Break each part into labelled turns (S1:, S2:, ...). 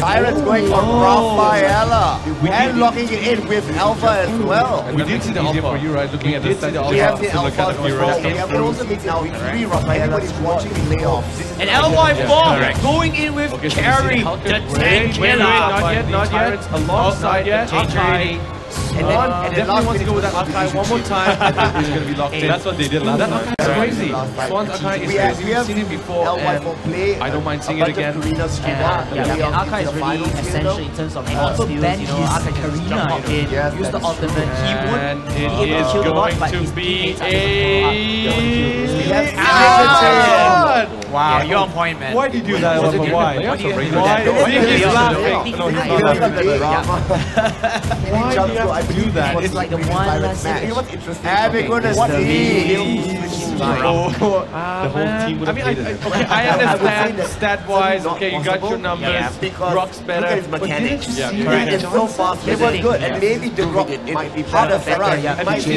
S1: Tyrants going for Rafaela and locking it in with Alpha as well.
S2: And we did see the Alpha for you, right? Looking at this side,
S1: we have the Alpha as well. We have also now 3 Rafaela. Everybody's watching playoffs.
S3: And LY4 going in with Carry, the tank killer.
S2: Not yet. Alongside Akai.
S1: And then
S2: definitely wants to go with that Akai one more time. I think he's going to be locked in. That's what they did last time. That's crazy. Swan's Akai is crazy. We've seen him before, and I don't mind seeing it again.
S3: Akai is really essential in terms of also ban his Karina in, use the ultimate. He won't be able to kill the bot, but his teammates are wow, you're on point, man.
S2: Why did you do that? Why?
S3: Why do you
S2: do that?
S3: It's like the one last match.
S1: And we're gonna see
S2: the whole team would have played it. Okay, I understand stat-wise, okay, you got your numbers, Brock's better.
S1: Look at his mechanics.
S2: Yeah,
S1: it's so fast. It was good, and maybe the Rock might be harder for us.
S2: At least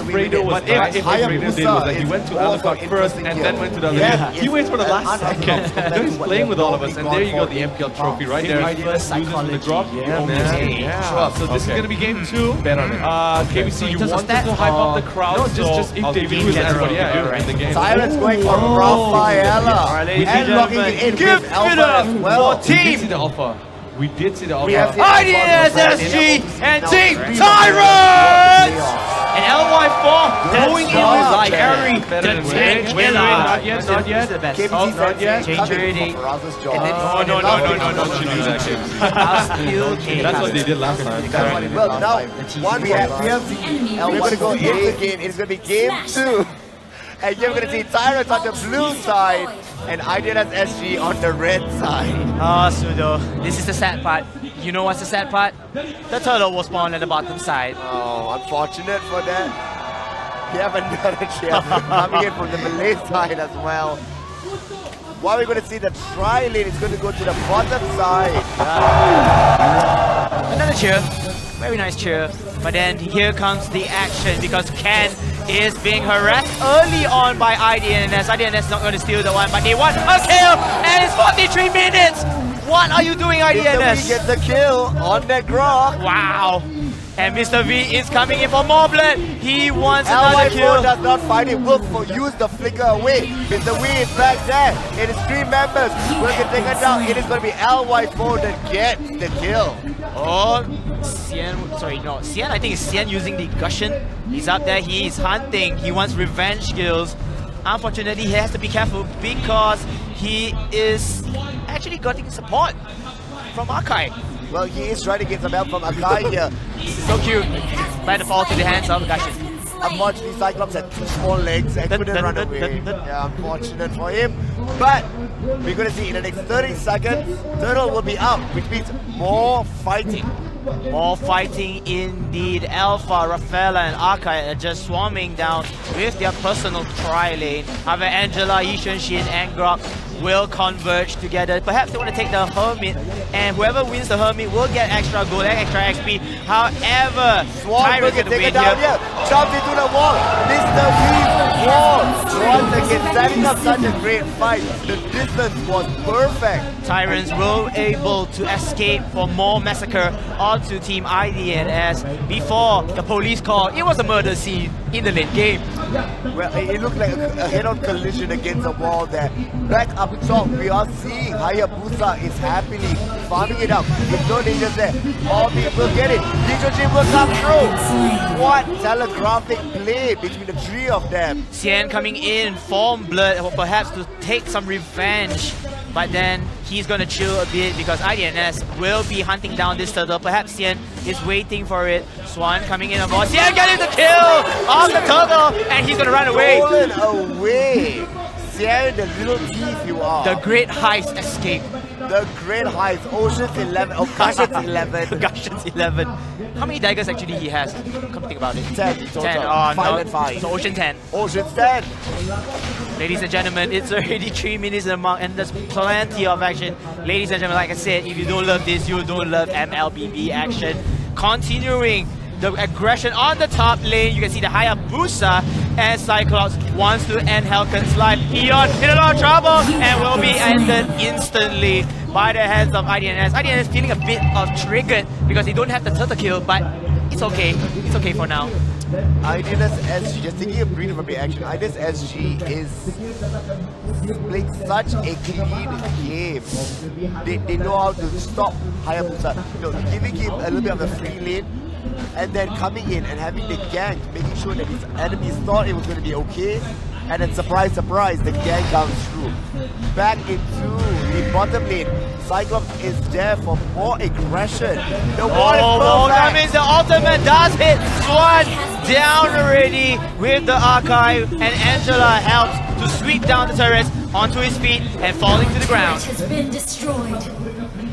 S2: Fredo was if Fredo did was that he went to Alucard first and then went to the other game. He waits for the last second. Then he's playing with all of us, and there you go, the MPL trophy right there. Loses with the drop. Yeah, man. Yeah. So this is gonna be game 2. Bet on it. KBC, you wanted to hype up the crowd. No, just if David wins everybody in the game.
S1: Tyrants going for Rafaela and locking it in with Alpha as well.
S2: We did see the Alpha. We did see the Alpha.
S3: Idns, SG, and Team Tyrants! And LY4 going in with Carry, the tank killer.
S2: Not yet. Not yet.
S3: Change ready.
S2: No. Don't you do that, KBC. That's what they did last time.
S1: Well, now we have we're going to go into the game. It's going to be game 2. And you're going to see Tyrants on the blue side and Idns SG on the red side.
S3: Sudo, this is the sad part. You know what's the sad part? The turtle will spawn at the bottom side.
S1: Oh, unfortunate for that. We have another chair coming in from the Malay side as well. While we're going to see the tri-lane is going to go to the bottom side.
S3: Another cheer. Very nice cheer. But then here comes the action because Ken is being harassed early on by Idns. Idns is not going to steal the one, but they want a kill and it's 43 minutes! What are you doing, Idns?
S1: He gets the kill on that Grok.
S3: Wow. And Mr. V is coming in for more blood. He wants another kill.
S1: does not find it. Will use the flicker away. Mr. V is back there. It is 3 members. Will get taken down. It is going to be LY4 that gets the kill.
S3: Oh, Saiyan, sorry, no. Saiyan, I think it's Saiyan using the Gushin. He's up there. He is hunting. He wants revenge kills. Unfortunately, he has to be careful because he is actually getting support from Akai.
S1: Well, he is trying to get some help from Akai here.
S3: So cute. By the fall to the hands of Gushin.
S1: Unfortunately, Cyclops had 2 small legs and couldn't run away. Yeah, unfortunate for him. But we're going to see in the next 30 seconds, Turtle will be up, which means more fighting.
S3: More fighting indeed. Alpha, Rafaela and Akai are just swarming down with their personal tri-lane. However, Angela, Yishun, Shin and Grok will converge together. Perhaps they want to take the Hermit, and whoever wins the Hermit will get extra gold and extra XP. However,
S1: Swan will get taken down here. Jumps into the wall. Mr. V's wall. Once again, setting up such a great fight. The distance was perfect.
S3: Tyrants were able to escape from more massacre onto Team Idns as before the police call, it was a murder scene in the late game.
S1: Well, it looked like a head-on collision against the wall there. Back up top, we are seeing Hayabusa is happily farming it up with no dangers there. Bobby will get it. Nichojin will come through. What telegraphic play between the 3 of them.
S3: Saiyan coming in, form blood, or perhaps to take some revenge. But then he's going to chill a bit because Idns will be hunting down this turtle. Perhaps Saiyan is waiting for it. Swan coming in on board. Saiyan getting the kill on the turtle, and he's going to run away.
S1: Stolen away. Saiyan, the little thief you are.
S3: The great heist escape.
S1: The great heist. Ocean's 11. Oh, Gushin's 11.
S3: Gushin's 11. How many daggers actually he has? Come think about it.
S1: 10 total.
S3: 10.
S1: 5 and 5.
S3: So Ocean 10.
S1: Ocean's 10.
S3: Ladies and gentlemen, it's already 3 minutes in the mark and there's plenty of action. Ladies and gentlemen, like I said, if you don't love this, you don't love MLBB action. Continuing the aggression on the top lane, you can see the Hayabusa and Cyclops wants to end Helken's life. Eon in a lot of trouble and will be ended instantly by the hands of Idns. Idns feeling a bit of triggered because they don't have the turtle kill, but it's okay. It's okay for now.
S1: Idns SG, just taking a breather from the action, Idns SG is playing such a clean game. They know how to stop Hayabusa, giving him a little bit of a free lane, and then coming in and having the gank, making sure that his enemies thought it was going to be okay, and then surprise, surprise, the gank comes through. Back into the bottom lane, Cyclops is there for more aggression. The wall is
S3: perfect. The ultimate does hit Swan down already with the archive, and Angela helps to sweep down the turrets onto his feet and falling to the ground.
S4: Has been destroyed.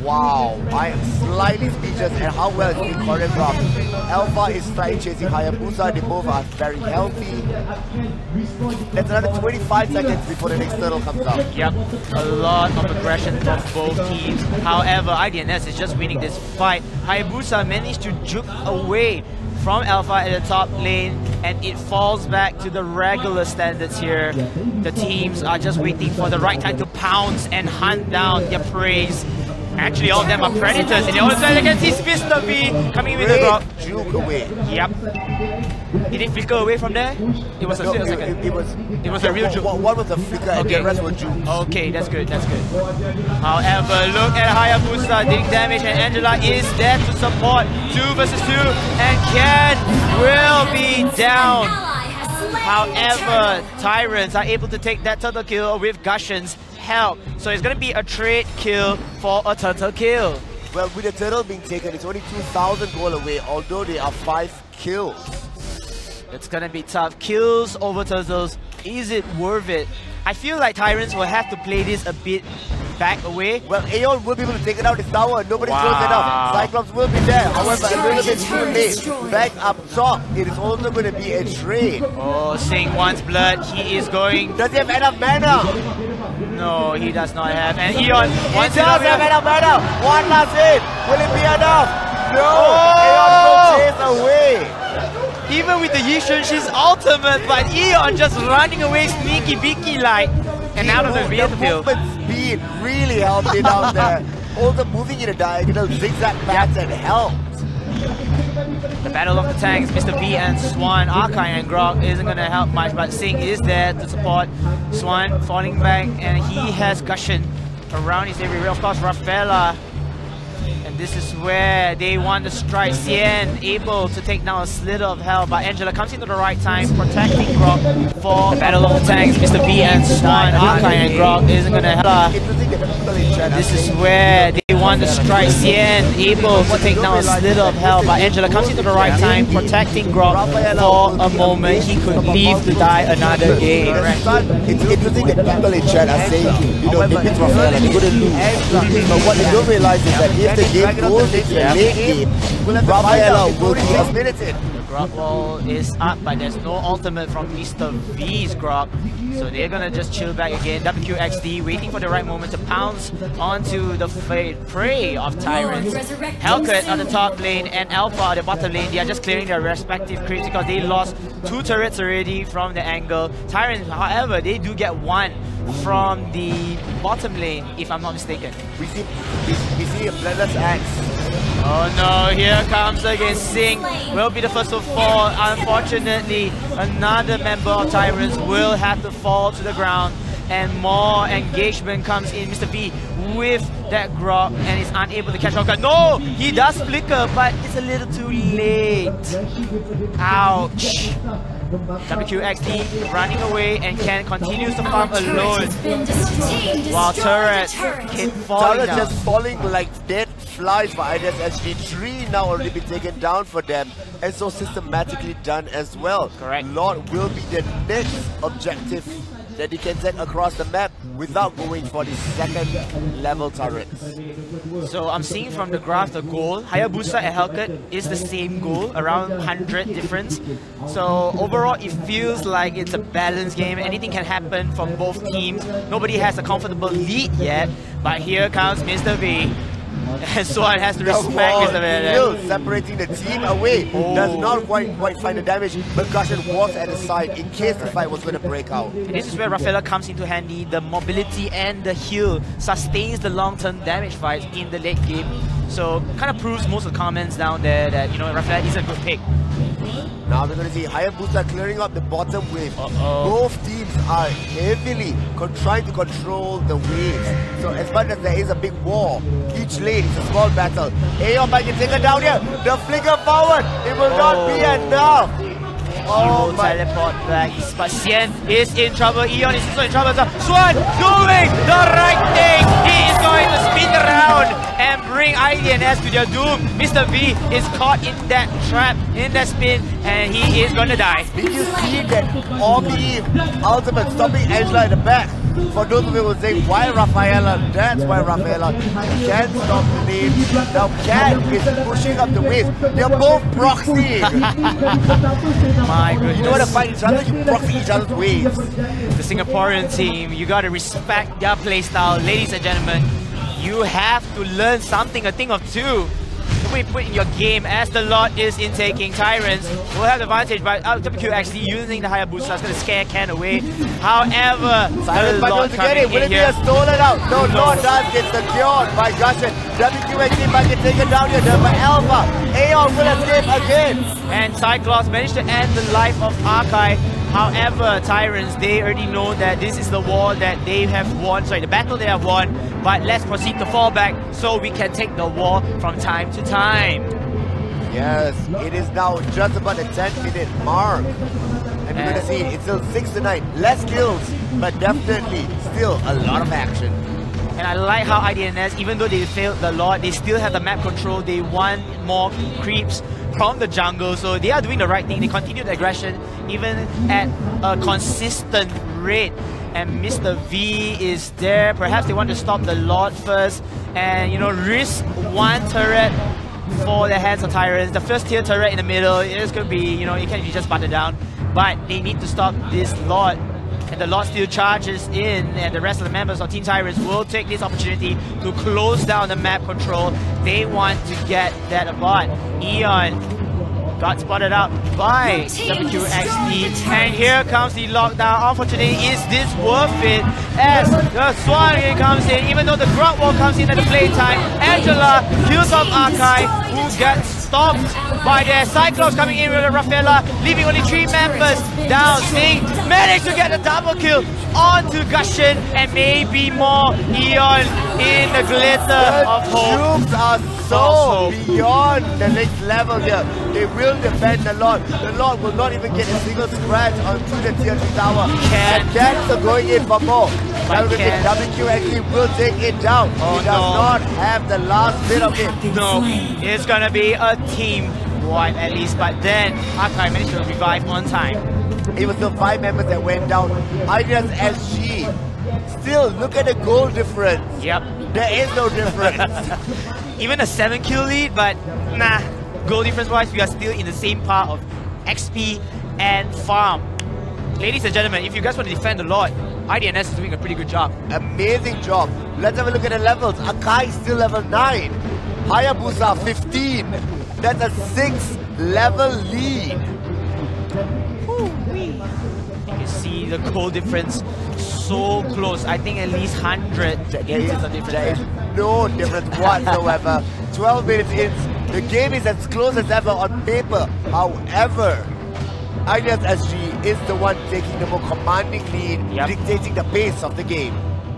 S1: Wow, I am slightly speechless at how well it's been choreographed. Alpha is slightly chasing Hayabusa, they both are very healthy. That's another 25 seconds before the next turtle comes out.
S3: Yep, a lot of aggression from both teams. However, Idns is just winning this fight. Hayabusa managed to juke away from Alpha at the top lane, and it falls back to the regular standards here. The teams are just waiting for the right time to pounce and hunt down their preys. Actually, all of them are predators, and also I can see Mr. V coming with the drop.
S1: Juke away.
S3: Yep. Did it flicker away from there? It was a split second. It was a real juke.
S1: One was a flicker and the rest were juke.
S3: Okay, that's good, that's good. However, look at Hayabusa dealing damage, and Angela is there to support 2 versus 2, and Ken will be down. However, Tyrants are able to take that turtle kill with Gushion's help. So it's going to be a trade kill for a turtle kill.
S1: Well, with the turtle being taken, it's only 2,000 gold away, although they are 5 kills.
S3: It's going to be tough. Kills over turtles. Is it worth it? I feel like Tyrants will have to play this a bit back away.
S1: Well, Aeon will be able to take it out his tower. Nobody close enough. Cyclops will be there. However, a little bit too late. Back up top, it is also going to be a trade.
S3: Oh, seeing one's blood, he is going...
S1: Does he have enough mana?
S3: No, he does not have. And Aeon...
S1: He does have enough mana. One last hit. Will it be enough? No.
S3: Oh!
S1: Aeon will chase away.
S3: Even with the Yishun, she's ultimate, but Aeon just running away sneaky beaky like, and out of the battlefield.
S1: The movement speed really helped it out there. Also moving in a diagonal zigzag pattern helped.
S3: The battle of the tanks, Mr. V and Swan, Arkai and Grog isn't going to help much, but Singh is there to support Swan, falling back, and he has Gushin around his area. Of course, Rafaela. And this is where they want to strike. Saiyan able to take down a slither of hell, but Angela comes into the right time, protecting Grog for the battle of the tanks. Mr. V and Swan, Arkai and Grog isn't going to help. This is where they want to strike. Saiyan able to take down a slither of hell, but Angela comes into the right time, protecting Grog for a moment. He could leave to die another game.
S1: It's interesting that people in chat are saying, you know, maybe it's Rafaela, they're going to lose. But what they don't realize is that if the game goes into the late game, Rafaela will be eliminated.
S3: The Grog wall is up, but there's no ultimate from Mr. V's Grog. So they're gonna just chill back again. WQXD waiting for the right moment to pounce onto the prey of Tyrants. Hellcat on the top lane and Alpha on the bottom lane. They are just clearing their respective creeps because they lost 2 turrets already from the angle. Tyrants, however, they do get 1 from the bottom lane, if I'm not mistaken.
S1: We see a bloodless axe.
S3: Oh no, here comes again. Singh will be the first to fall. Unfortunately, another member of Tyrants will have to fall to the ground, and more engagement comes in. Mr. V with that Grog and is unable to catch Hellcat. No, he does flicker, but it's a little too late. Ouch. WQXD running away, and Ken continues to farm alone while Turret keep falling down.
S1: Just falling like dead flies for Idns SG. 3 now already been taken down for them, and so systematically done as well.
S3: Correct.
S1: Lord will be the next objective that he can take across the map without going for the 2nd level turrets.
S3: So I'm seeing from the graph the goal. Hayabusa and Hellcat is the same goal, around 100 difference. So overall it feels like it's a balanced game. Anything can happen from both teams. Nobody has a comfortable lead yet, but here comes Mr. V. And Swan has to respect Mr. Vader.
S1: Still separating the team away. Does not quite find the damage, but Gushin was at the side in case the fight was going to break out.
S3: And this is where Rafaela comes into handy. The mobility and the heal sustains the long-term damage fights in the late game. So kind of proves most of the comments down there that, you know, Rafaela is a good pick.
S1: Now we're going to see Hayabusa clearing up the bottom wave. Both teams are heavily trying to control the waves. So as much as there is a big war, each lane is a small battle. Aeon might get taken down here. The flicker forward, it will not be enough.
S3: Oh, teleport back, but Saiyan is in trouble. Eon is also in trouble. So Swan doing the right thing. He is going to spin around and bring Idns to their doom. Mr. V is caught in that trap, in that spin, and he is going to die.
S1: Did you see that Omni ultimate stopping Angela in the back? For those of you who say, why Rafaela? That's why Rafaela can't stop the names. Now Cat is pushing up the waves. They're both proxying.
S3: My goodness.
S1: You don't want to fight each other, you proxy each other's waves.
S3: The Singaporean team, you got to respect their playstyle. Ladies and gentlemen, you have to learn something, a thing of two. We put in your game as the lot is intaking. Tyrants will have the advantage, but WQ actually using the Hayabusa is going to scare Ken away. However,
S1: Tyrants might to get it. Will it be a stolen out? No, Lord does get secured by Gushin. WQ actually might get taken down here by Alpha. Aeon will escape again.
S3: And Cyclops managed to end the life of Arkai. However, Tyrants, they already know that this is the war that they have won, sorry, the battle they have won, but let's proceed to fall back so we can take the war from time to time.
S1: Yes, it is now just about the 10-minute mark. And we're going to see it's still 6-9. Less kills, but definitely still a lot of action.
S3: And I like how Idns, even though they failed the lot, they still have the map control. They want more creeps from the jungle, so they are doing the right thing. They continue the aggression even at a consistent rate. And Mr. V is there. Perhaps they want to stop the Lord first and, you know, risk one turret for the hands of Tyrants. The first tier turret in the middle is going to be, you know, it can be just buttered down, but they need to stop this Lord. And the Lord still charges in, and the rest of the members of Team Tyrants will take this opportunity to close down the map control. They want to get that apart. Eon got spotted out by WQXD, and here comes the lockdown. Unfortunately, is this worth it? As the Swan comes in, even though the Grot Wall comes in at the playtime, Angela kills off Arkai, who gets stopped by their Cyclops coming in with Rafaela, leaving only 3 members down. Singh managed to get a double kill onto Gushin, and maybe more. Eon in the glitter of hope.
S1: The troops are so beyond the next level here. They will defend the Lord. The Lord will not even get a single scratch onto the tier 3 tower. And Cats are going in for more. WQ actually will take it down. He does not have the last bit of it.
S3: No, it's gonna be a team wipe at least, but then Arkai managed to revive on time.
S1: It was the 5 members that went down. Idns SG. Still, look at the goal difference.
S3: Yep.
S1: There is no difference.
S3: Even a 7-kill lead, but nah. Goal difference-wise, we are still in the same part of XP and farm. Ladies and gentlemen, if you guys want to defend the Lord, Idns is doing a pretty good job.
S1: Amazing job. Let's have a look at the levels. Akai is still level 9. Hayabusa 15. That's a 6-level lead.
S3: You can see the goal difference so close. I think at least 100 against the difference.
S1: There is no difference whatsoever. 12 minutes in, the game is as close as ever on paper. However, Idns SG is the one taking the more commanding lead, dictating the pace of the game.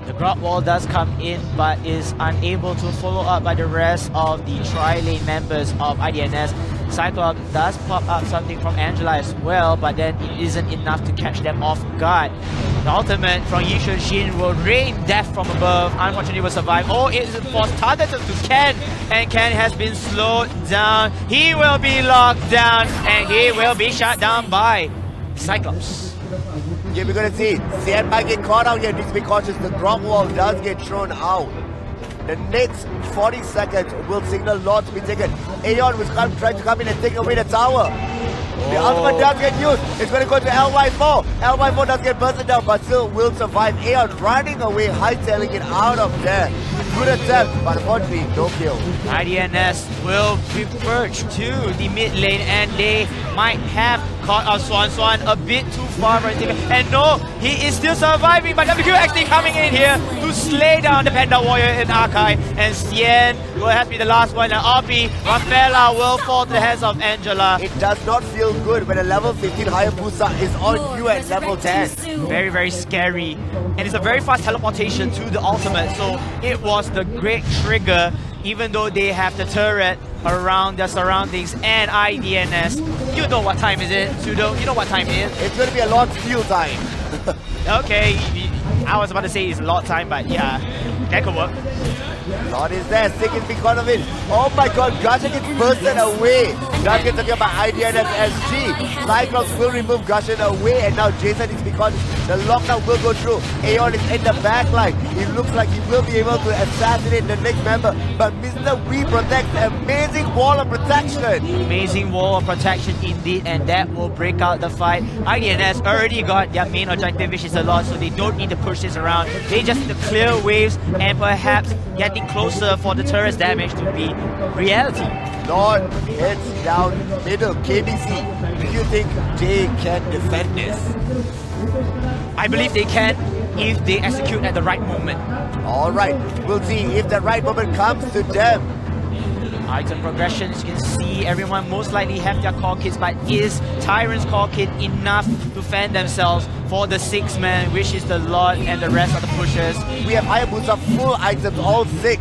S3: The Grot Wall does come in, but is unable to follow up by the rest of the tri-lane members of Idns. Cyclops does pop up something from Angela as well, but then it isn't enough to catch them off guard. The ultimate from Yishun Shin will rain death from above. Unfortunately will survive. Oh, it was targeted to Ken, and Ken has been slowed down. He will be locked down, and he will be shot down by Cyclops.
S1: Yeah, we're gonna see. Saiyan might get caught out here. Needs to be cautious. The Grot Wall does get thrown out. The next 40 seconds will signal Lord to be taken. Aeon was trying to come in and take away the tower. The ultimate does get used. It's going to go to LY4. LY4 does get bursted down, but still will survive. Aeon running away, hightailing it out of there. Good attempt, but unfortunately, no kill.
S3: Idns will reverge to the mid lane, and they might have caught out Swan a bit too far for him. And no, he is still surviving, but WQ actually coming in here to slay down the Panda Warrior in Arkai. And Saiyan will have to be the last one. And RP, Rafaela will fall to the hands of Angela.
S1: It does not feel good when a level 15 Hayabusa is on you at level 10.
S3: Very, very scary. And it's a very fast teleportation to the ultimate, so it was the great trigger, even though they have the turret around their surroundings. And Idns, you know what time is it, Pseudo? You know what time it is?
S1: It's going to be a lot steal time.
S3: Okay, I was about to say it's a lot time, but yeah, that could work.
S1: Lord is there, taking because of it. Oh my god, Gasha gets bursted away. That gets talking about Idns SG. Cyclops will remove Gasha away, and now Jason is because the lockdown will go through. Aeon is in the back line. It looks like he will be able to assassinate the next member, but Mr. Wee protects. Amazing wall of protection.
S3: Amazing wall of protection indeed, and that will break out the fight. Idns already got their main objective, which is a lot, so they don't need to push this around. They just need to clear waves and perhaps getting closer for the turret's damage to be reality.
S1: Lord heads down middle. KBC, do you think they can defend this?
S3: I believe they can if they execute at the right moment.
S1: Alright, we'll see if the right moment comes to them.
S3: Item progressions, you can see everyone most likely have their core kits, but is Tyrants core kit enough to fend themselves for the 6-man, which is the Lord and the rest of the pushers?
S1: We have Hayabusa full items, all 6.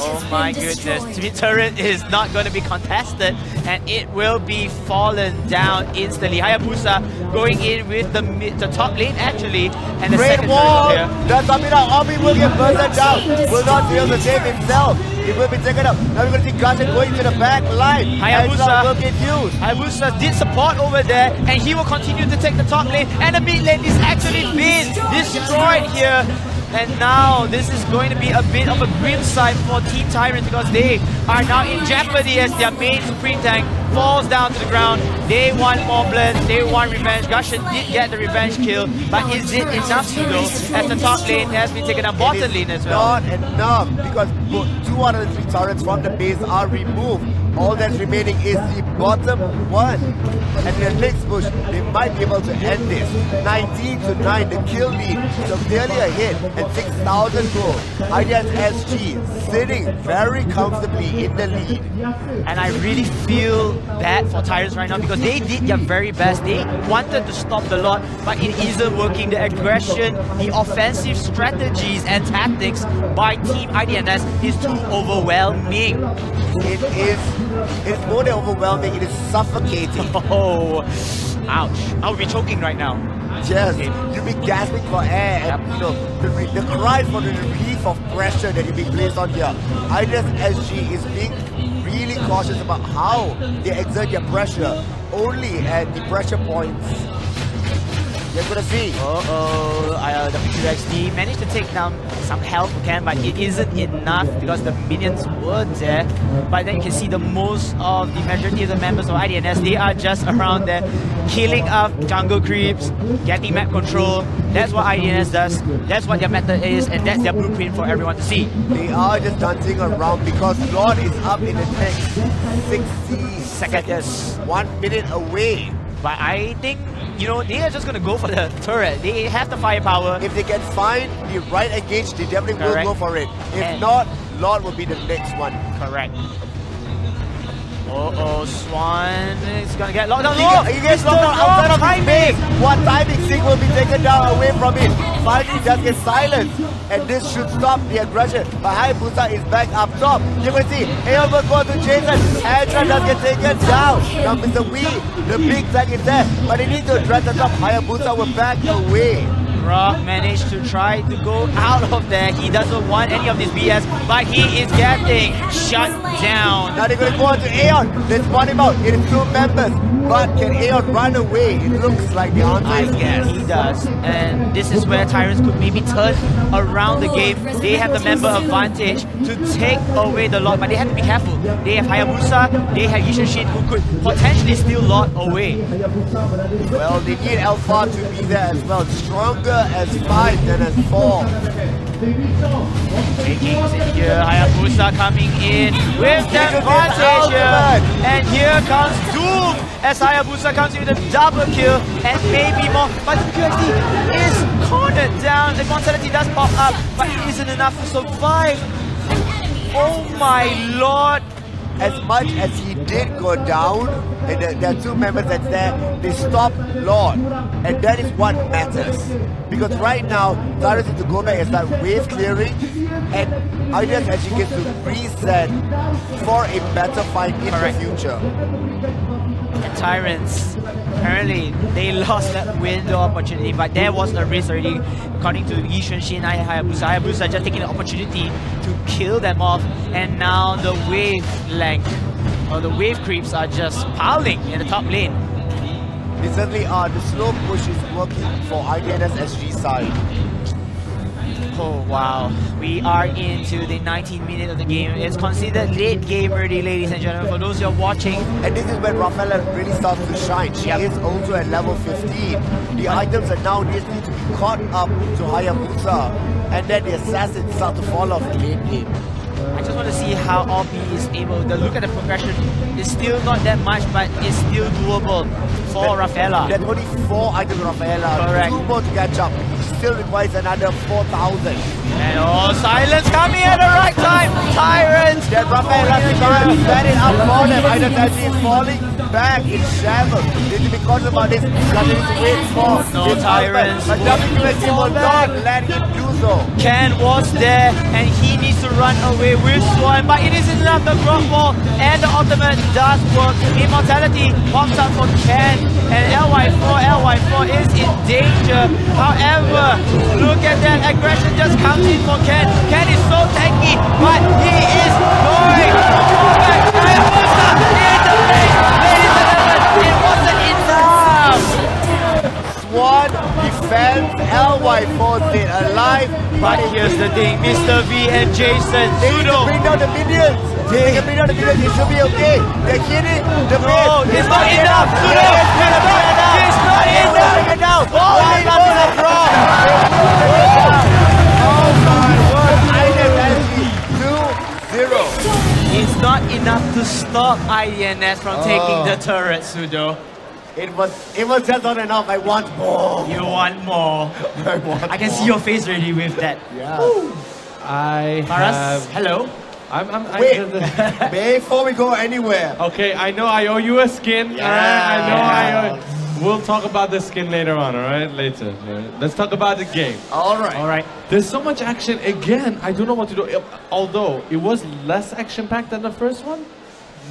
S3: Oh my goodness, the turret is not going to be contested, and it will be fallen down instantly. Hayabusa going in with the top lane actually, and the
S1: Great
S3: second
S1: wall!
S3: turret here.
S1: That's up it out. Obi will get bursted down. Will not feel the same himself. It will be taken up. Now we're going to see Gasha going to the back line.
S3: Hayabusa
S1: will get used.
S3: Hayabusa did support over there, and he will continue to take the top lane, and the mid lane is actually being destroyed here. And now this is going to be a bit of a grim sight for Team Tyrants, because they are now in jeopardy as their main Supreme Tank falls down to the ground. They want more blood, they want revenge. Gasha did get the revenge kill, but is it enough to go as the top lane has been taken up, bottom lane as well?
S1: Not enough, because 2 out of the 3 turrets from the base are removed. All that's remaining is the bottom one. And in the next push, they might be able to end this. 19-9, the kill lead. So clearly a hit and 6,000 gold. Idns SG sitting very comfortably in the lead.
S3: And I really feel bad for Tyrants right now, because they did their very best. They wanted to stop the lot, but it isn't working. The aggression, the offensive strategies and tactics by Team Idns is too overwhelming.
S1: It's more than overwhelming, it is suffocating.
S3: Oh, ouch. I would be choking right now.
S1: Yes, you'll be gasping for air, and you know, the cry for the relief of pressure that is being placed on here. Idns SG is being really cautious about how they exert their pressure, only at the pressure points. You're gonna see.
S3: The WXD managed to take down some health again, but it isn't enough because the minions were there. But then you can see the most of the majority of the members of Idns, they are just around there, killing up jungle creeps, getting map control. That's what Idns does. That's what their method is, and that's their blueprint for everyone to see.
S1: They are just dancing around because Lord is up in the next 60 seconds. 1 minute away.
S3: But I think, you know, they are just going to go for the turret. They have the firepower.
S1: If they can find the right engage, they definitely will go for it. If
S3: And
S1: not, Lord will be the next one.
S3: Correct. Swan is going to get locked down.
S1: He gets locked down outside of his base. One timing sync will be taken down away from it. Finally just gets silenced. And this should stop the aggression. But Hayabusa is back up top. You can see Aeon will go to Jason. Andra does get taken down. Now Mr. Wee, the big tank is there. But they need to address the top. Hayabusa will back away.
S3: Rock managed to try to go out of there. He doesn't want any of this BS, but he is getting shut down.
S1: Now they're going to go on to Aeon. They spawn him out. It is 2 members. But can Aeon run away? It looks like the answer is yes.
S3: He does. And this is where Tyrants could maybe turn around the game. They have the member advantage to take away the Lord, but they have to be careful. They have Hayabusa, they have Yishun who could potentially steal Lord away.
S1: Well, they need Alpha to be there as well. Stronger as 5 than as 4.
S3: Makings in here, Hayabusa coming in with that advantage here. And here comes Doom as Hayabusa comes in with a double kill and maybe more. But the QXD is cornered down. The mortality does pop up, but it isn't enough to survive. Oh my lord.
S1: As much as he did go down, and there are 2 members that's there, they stopped Lord. And that is what matters. Because right now, Tyrants need to go back and start wave clearing. And Idns actually gets to reset for a better fight in the future.
S3: And Tyrants, apparently they lost that window opportunity, but there was a risk already. According to Yishun Shin, Hayabusa just taking the opportunity to kill them off, and now the wave length, or the wave creeps are just piling in the top lane.
S1: They certainly are. The slow push is working for Idns SG side.
S3: Oh wow, we are into the 19th minute of the game. It's considered late game already, ladies and gentlemen, for those who are watching.
S1: And this is when Rafaela really starts to shine. She is also at level 15. The items are now need to be caught up to Hayabusa, and then the assassins start to fall off in late game.
S3: I just want to see how Obi is able to look at the progression. It's still not that much, but it's still doable for Rafaela.
S1: There's only 4 items Rafaela.
S3: Correct.
S1: 2 more to catch up. Still requires another 4,000.
S3: And oh, silence coming at the right time. Tyrants.
S1: Then Rafaela trying to set it up for them. Idns actually is falling back in shambles. Need to be cautious about this. Because need to wait for
S3: no Tyrants.
S1: But WQSD will not let him do so.
S3: Ken was there and he needs to run away with Swan, but it isn't enough. The grog ball and the ultimate does work. Immortality pops up for Ken, and LY4 is in danger. However, look at that aggression just comes in for Ken. Ken is so tanky, but he is going to go back. Hayabusa in the lane. Ladies and gentlemen, it wasn't enough.
S1: Swan defends, LY4 stayed alive.
S3: But here's the thing, Mr. V and Jason,
S1: they need to bring down the minions. They can bring down the minions, it should be okay. They're hitting the base.
S3: No, it's not enough. It's not enough.
S1: Why not the drop? Oh my word, Idns 2-0.
S3: It's not enough to stop Idns from taking the turret, Sudo.
S1: It was just not enough. I want more.
S3: You want more. I can see your face already with that.
S1: Yeah.
S2: I
S3: Faras,
S2: have...
S3: hello.
S1: Wait, before we go anywhere.
S2: Okay, I know I owe you a skin.
S1: Yeah.
S2: Alright, I know I owe. We'll talk about the skin later on, alright? Later. Let's talk about the game.
S1: Alright.
S2: There's so much action. Again, I don't know what to do. Although, it was less action-packed than the first one.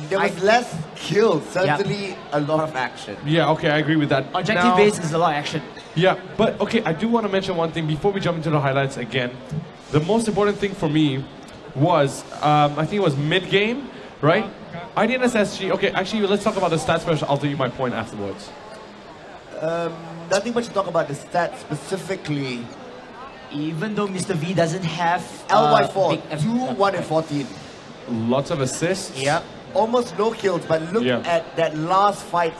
S1: There was less kills, certainly a lot of action.
S2: Yeah, okay, I agree with that.
S3: Objective base is a lot of action.
S2: Yeah, but okay, I do want to mention one thing before we jump into the highlights again. The most important thing for me was, I think it was mid-game, right? Idns SG, okay, actually, let's talk about the stats first. I'll tell you my point afterwards.
S1: Nothing much to talk about the stats specifically.
S3: Even though Mr. V doesn't have
S1: LY4, 2-1 and 14.
S2: Lots of assists.
S1: Yeah. Almost no kills, but look at that last fight.